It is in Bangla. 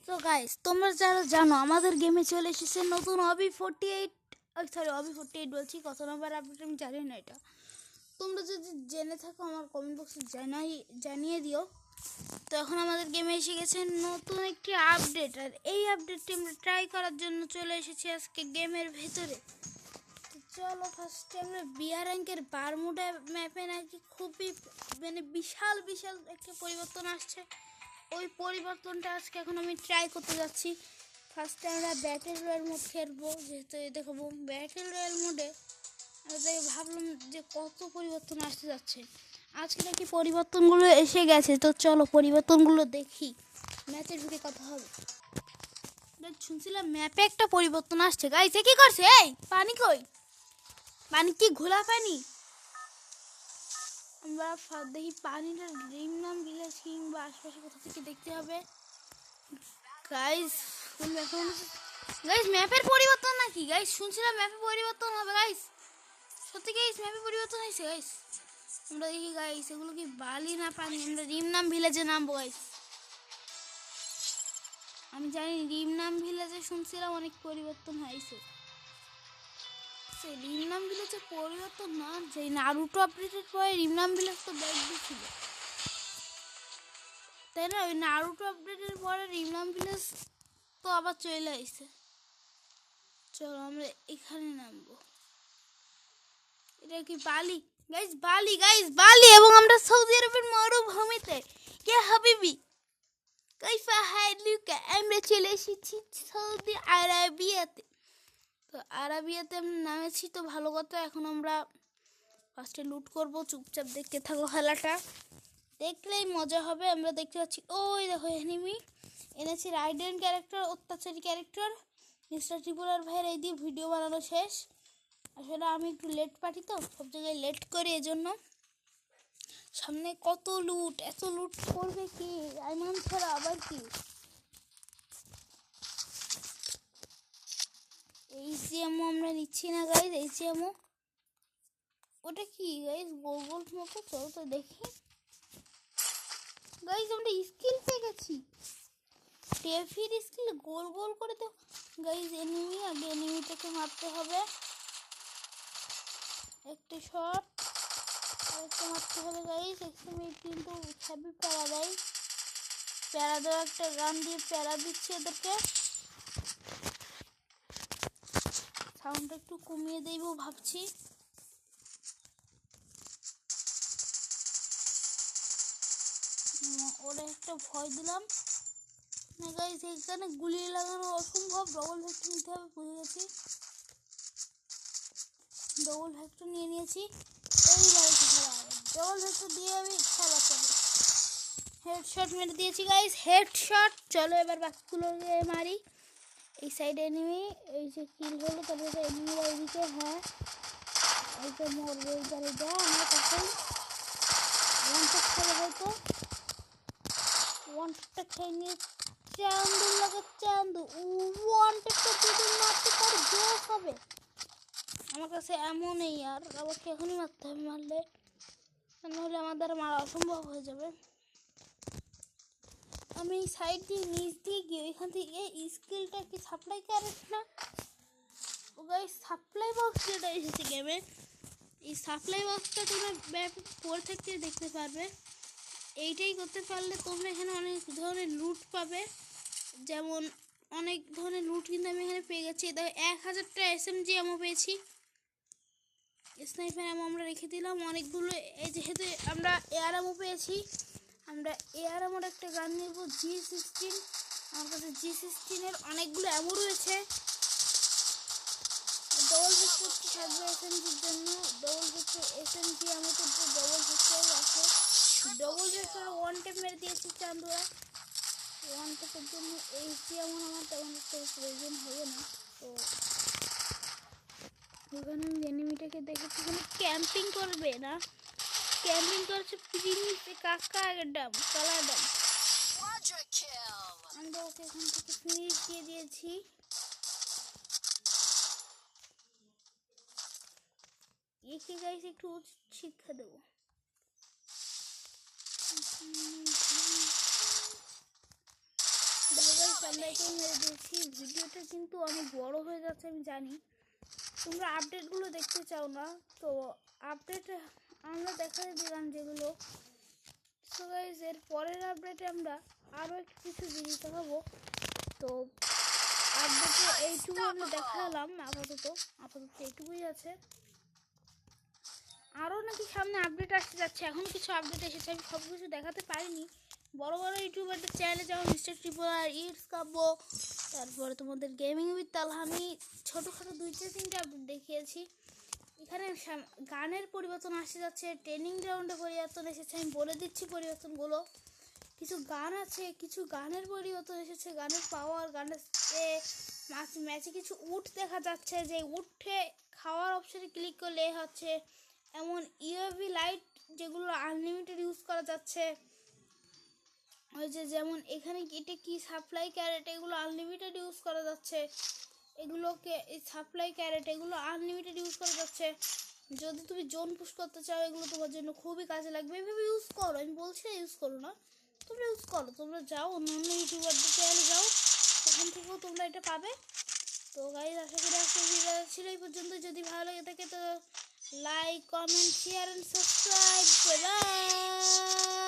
তো গাইস, তোমরা যারা জানো আমাদের গেমে চলে এসেছে নতুন OB48, সরি OB48 বলছি, কত নম্বর আপডেট আমি জানি না। এটা তোমরা যদি জেনে থাকো আমার কমেন্ট বক্সে জানিয়ে দিও। তো এখন আমাদের গেমে এসে গেছে নতুন একটি আপডেট, আর এই আপডেটটি আমরা ট্রাই করার জন্য চলে এসেছি আজকে গেমের ভেতরে। তো চলো ফার্স্টে আমরা বিআর র্যাঙ্কের বারমুডা ম্যাপে নাকি খুবই বিশাল বিশাল একটা পরিবর্তন আসছে। ওই পরিবর্তনটা আজকে এখন আমি ট্রাই করতে যাচ্ছি। ফার্স্টে আমরা ব্যাটেল রয়্যাল মোড খেলবো, যেহেতু দেখাবো ব্যাটেল রয়্যাল মোডে। তাই ভাবলাম যে কত পরিবর্তন আসতে যাচ্ছে। আজকে নাকি পরিবর্তনগুলো এসে গেছে, তো চলো পরিবর্তনগুলো দেখি। ম্যাচের ঢুকে কথা হবে। শুনছিলাম ম্যাপে একটা পরিবর্তন আসছে। গাইছে কি করছে? এই পানি কই? পানি কি ঘোলা পানি? আমরা দেখি পানিটা ড্রিমলাম ভিলেজ কিংবা আশপাশে কোথা থেকে দেখতে হবে। গাইস ফুল ম্যাপে গাইস ম্যাপের পরিবর্তন নাকি? গাইস শুনছিলাম ম্যাপে পরিবর্তন হবে। গাইস সত্যি গাইস ম্যাপে পরিবর্তন হয়েছে। গাইস আমরা দেখি গাইস এগুলো কি বালি না পানি। আমরা রিমনাম ভিলেজে নামবো। গাইস আমি জানি রিমনাম ভিলেজে শুনছিলাম অনেক পরিবর্তন হয়েছে। সেই রিমনাম ভিলেজে পরিবর্তন না, যে নারুটো আপডেটের পরে রিমনাম ভিলেজ তো ব্যাক দিয়েছিল, তাই না? ওই নারুটো আপডেটের পরে রিমনাম ভিলেজ তো আবার চলে আসছে। চলো আমরা এখানে নামবো। এটা কি বালি? গাইস বালি, গাইস বালি, এবং আমরা সৌদি আরবের মরুভূমিতে। কে হাবিবি কাইফা হাইলুকা, আমরা চলে এসেছি সৌদি আরবিয়াতে। তো আরবিয়াতে আমরা নামেছি, তো ভালো কথা। এখন আমরা ফার্স্টে লুট করবো, চুপচাপ দেখতে থাকো। খেলাটা দেখলেই মজা হবে। আমরা দেখতে পাচ্ছি ওই দেখো এনিমি এনেছি রাইডেন ক্যারেক্টার, অত্যাচারী ক্যারেক্টার। মিস্টার ত্রিপুরার ভাইয়ের এই দিয়ে ভিডিও বানানো শেষ। আসলে আমি একটু লেট পাঠি, তো সব জায়গায় লেট করি, এজন্য। সামনে কত লুট, এত লুট করবে কি আইমান ছাড়া আবার কি? এইচজিএমও আমরা নিচ্ছি না গাইজ। এইচজিএমও ওটা কি গাইজ? গোল গোল মতো, চলো তো দেখি। গাইজ আমরা স্কিল পেয়ে গেছি, টেফির স্কিল গোল গোল করে। তো গাইজ এনিমি, আগে এনিমিটাকে মারতে হবে। একটা শট আরেকটা মারতে হবে গাইজ। একসময় কিন্তু হেভি প্যারা দেয়। প্যারা দেওয়া একটা গান দিয়ে প্যারা দিচ্ছে এদেরকে। সাউন্ডটা একটু কমিয়ে দেব ভাবছি। ওরা একটা ভয় দিলাম না গাইজ। এখানে গুলি লাগানো অসম্ভব। ডবল ভ্যাক্টর নিতে হবে, বুঝে গেছি। ডবল ভ্যাক্টর নিয়ে নিয়েছি। এই লাইটে খেলা হবে, ডবল ভ্যাক্টর দিয়ে আমি খেলা করবো। হেডশট মেরে দিয়েছি গাইজ, হেডশট। চলো এবার বাকিগুলোকে মারি। এই সাইডে এনিমি, এই যে কিল হলো, তারপরে এনিমিরা এইদিকে। হ্যাঁ এই তো মরবে এই গাড়িটা আমার কাছেই। ওয়ানশট খেলে হয়তো, ওয়ানশটটা খেয়ে নিয়ে চান্দু লাগে। চান্দু ওয়ানশটটা যদি মারতে পারে জোশ হবে। আমার কাছে এমনই, আর আমাকে এখনই মারতে হবে, মারলে নাহলে আমার দ্বারা মারা অসম্ভব হয়ে যাবে। আমি এই সাইড দিয়ে নিচ দিয়ে গিয়ে এখান থেকে স্কিলটা কি সাপ্লাই ক্যারেট না? ও গাইস সাপ্লাই বক্স যেটা এসেছে গেমে, এই সাপ্লাই বক্সটা তোমরা ম্যাপে পড়ে থাকতে দেখতে পারবে। এইটাই করতে পারলে তোমরা এখানে অনেক ধরনের লুট পাবে। যেমন অনেক ধরনের লুট কিন্তু আমি এখানে পেয়ে গেছি। দেখো 1000টা SMG এমও পেয়েছি। স্নাইপার এমও আমরা রেখে দিলাম অনেকগুলো। এই যেহেতু আমরা এয়ার এমও পেয়েছি, আমরা এয়ার এমোর একটা গান নেব, G16। আমার কাছে G16-এর অনেকগুলো এমও রয়েছে। ডবল ভেক্টর থাকবে SMG-র জন্য। ডবল ভেক্টর SMG আমাদের যে ডবল ভেক্টর আছে, ডবল ভেক্টর ওয়ান টেপ মেরে দিয়েছি চান্দুয়া। ওয়ান টেপের জন্য এইচজিএমও আমার তেমন একটা প্রয়োজন হবে না। তো ওখানে এনিমিটাকে দেখেছি এখানে ক্যাম্পিং করবে না, ক্যাম্পিং করছে প্রিমিসে কাকা একদম কালাডাম। আমরা ওকে এখান থেকে ফিনিশ দিয়ে দিয়েছি। একে গাইস একটু শিক্ষা দেবো। আমরা এটাই মেরে দিয়েছি। ভিডিওটা কিন্তু অনেক বড় হয়ে যাচ্ছে আমি জানি, তোমরা আপডেটগুলো দেখতে চাও না, তো আপডেট আমরা দেখাতে দিলাম যেগুলো। সো গাইজ এর পরের আপডেটে আমরা আরও একটু কিছু জিনিস দেখাবো। তো আপডেটে এইটুকু আমরা দেখালাম, আপাতত এইটুকুই আছে। আরও নাকি সামনে আপডেট আসতে যাচ্ছে, এখন কিছু আপডেট এসেছে, আমি সব কিছু দেখাতে পারিনি। বড় বড় ইউটিউবারদের চ্যানেলে যেমন মিস্টার ট্রিপল আর, ইটস কাব্য, তারপরে তোমাদের গেমিং উইথ তালহা, আমি ছোটোখাটো 2-3টা আপডেট দেখিয়েছি। এখানে গানের পরিবর্তন আসতে যাচ্ছে, ট্রেনিং গ্রাউন্ডে পরিবর্তন এসেছে, আমি বলে দিচ্ছি পরিবর্তনগুলো। কিছু গান আছে, কিছু গানের পরিবর্তন এসেছে, গানের পাওয়ার, গানের ম্যাচে কিছু উট দেখা যাচ্ছে, যে উঠে খাওয়ার অপশানে ক্লিক করলে হচ্ছে এমন ইউএভি লাইট যেগুলো আনলিমিটেড ইউজ করা যাচ্ছে। ওই যে যেমন এখানে এটা কি সাপ্লাই ক্যারেট, এগুলো আনলিমিটেড ইউজ করা যাচ্ছে, এগুলোকে এই সাপ্লাই ক্যারেট এগুলো আনলিমিটেড ইউজ করা যাচ্ছে। যদি তুমি জোন পুশ করতে চাও এগুলো তোমার জন্য খুবই কাজে লাগবে, এভাবে ইউজ করো, আমি বলছি না ইউজ করো না, তোমরা ইউজ করো, তোমরা যাও অন্য অন্য ইউটিউবারদের চ্যানেলে যাও, ওখান থেকেও তোমরা এটা পাবে। তো গাইজ আশা করি আজকের ভিডিও ছিল এই পর্যন্ত। যদি ভালো লাগে থাকে তো like, comment, share and subscribe. By.